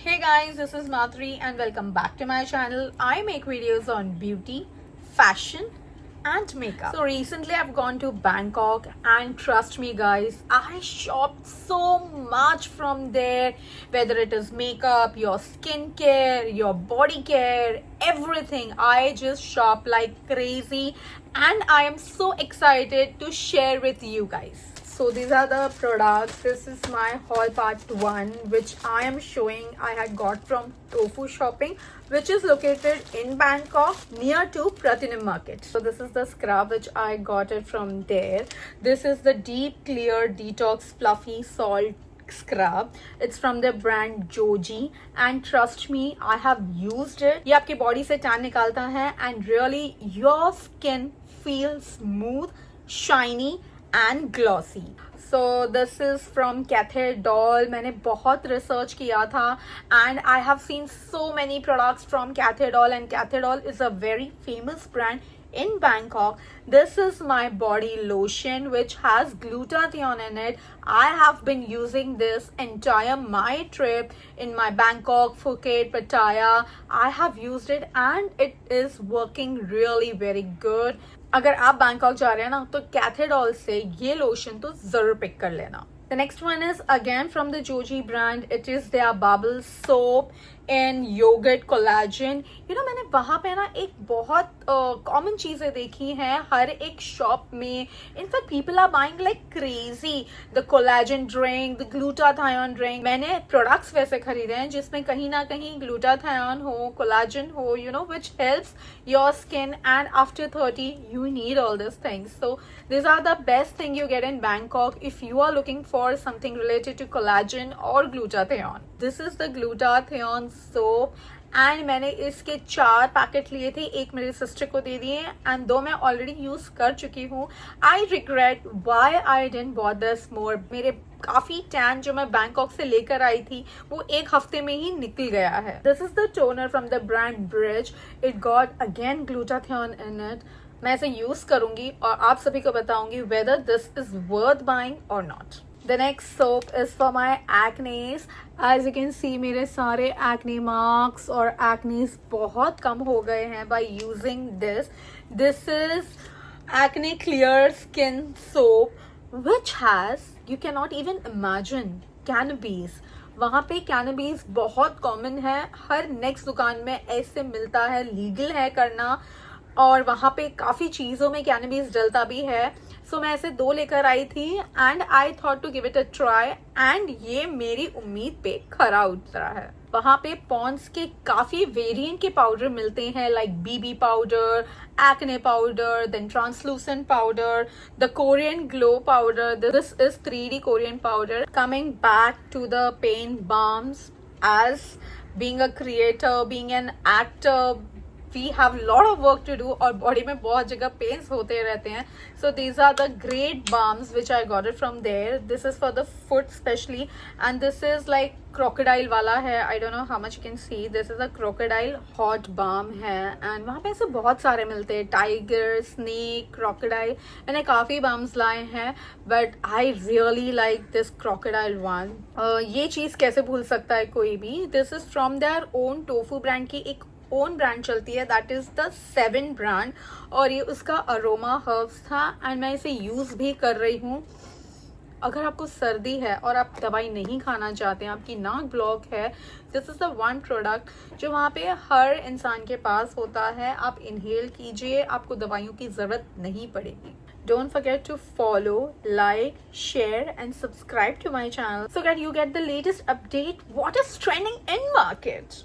Hey guys, this is Madhuri and welcome back to my channel. I make videos on beauty, fashion and makeup. So recently I've gone to Bangkok and trust me guys, I shopped so much from there. Whether it is makeup, your skincare, your body care, everything. I just shop like crazy and I am so excited to share with you guys. So these are the products. This is my haul part 1 which I am showing I had got from Tofu Shopping, which is located in Bangkok near to Platinum Market. So this is the scrub which I got it from there. This is the deep clear detox fluffy salt scrub. It's from the brand Joji and trust me, I have used it. ये आपकी body से tan निकालता है and really your skin feels smooth, shiny and glossy. So this is from Cathay Doll. मैंने बहुत research किया था and I have seen so many products from Cathay Doll and Cathay Doll is a very famous brand in Bangkok. This is my body lotion which has glutathione in it. I have been using this entire my trip in my Bangkok, Phuket, Pattaya. I have used it and it is working really very good. अगर आप Bangkok जा रहे हैं ना तो Cathay doll से ये lotion तो जरूर पिक कर लेना. The next one is again from the Joji brand. It is their bubble soap in yogurt collagen. You know मैंने वहाँ पे ना एक बहुत कॉमन चीज़ें देखी हैं हर एक शॉप में. In fact people are buying like crazy the collagen drink, the glutathione drink. मैंने प्रोडक्ट्स वैसे खरीदे हैं जिसमें कहीं ना कहीं ग्लूटाथायोन हो, कोलाजन हो, you know, which helps your skin, and after 30 you need all these things. So these are the best thing you get in Bangkok if you are looking for something related to collagen or glutathione. This is the glutathione soap and मैंने इसके 4 packet लिए थे. एक मेरी sister को दे दिए and 2 मैं already use कर चुकी हूँ. I regret why I didn't bought this more. मेरे काफी टैन जो मैं बैंकॉक से लेकर आई थी वो एक हफ्ते में ही निकल गया है. This is the toner from the brand bridge. It got again glutathione in it. मैं इसे यूज करूंगी और आप सभी को बताऊंगी whether this is worth buying और not. The next soap is for my acnes. As you can see मेरे सारे acne marks और acnes बहुत कम हो गए हैं by using this. This is acne clear skin soap which has, you cannot even imagine, cannabis. वहाँ पे cannabis बहुत कॉमन है. हर नेक्स्ट दुकान में ऐसे मिलता है, लीगल है करना, और वहाँ पे काफ़ी चीज़ों में कैनबीज डलता भी है. सो मैं ऐसे 2 लेकर आई थी and I thought to give it a try and ये मेरी उम्मीद पे खरा उतरा है. वहाँ पे पॉन्ड्स के काफ़ी वेरिएंट के पाउडर मिलते हैं like BB powder, acne powder, then translucent powder, the Korean glow powder. This is 3D Korean powder. Coming back to the pain balms. As being a creator, being an actor, we have lot of work to do और body में बहुत जगह pens होते रहते हैं. So these are the great balms which I got it from there. This is for the foot especially and this is like crocodile वाला है. I don't know how much you can see. This is a crocodile hot balm है and वहाँ पे ऐसे बहुत सारे मिलते हैं. Tiger, snake, crocodile. मैंने काफ़ी balms लाए हैं but I really like this crocodile one. ये चीज़ कैसे भूल सकता है कोई भी. This is from their own Tofu brand की एक ओन ब्रांड चलती है, दैट इज द 7 ब्रांड और ये उसका अरोमा हर्ब्स था एंड मैं इसे यूज भी कर रही हूँ. अगर आपको सर्दी है और आप दवाई नहीं खाना चाहते हैं, आपकी नाक ब्लॉक है, this is the one product जो वहाँ पे हर इंसान के पास होता है. आप इनहेल कीजिए, आपको दवाइयों की जरूरत नहीं पड़ेगी. Don't forget to follow, like, share and subscribe to my channel so that you get the latest update what is trending in market.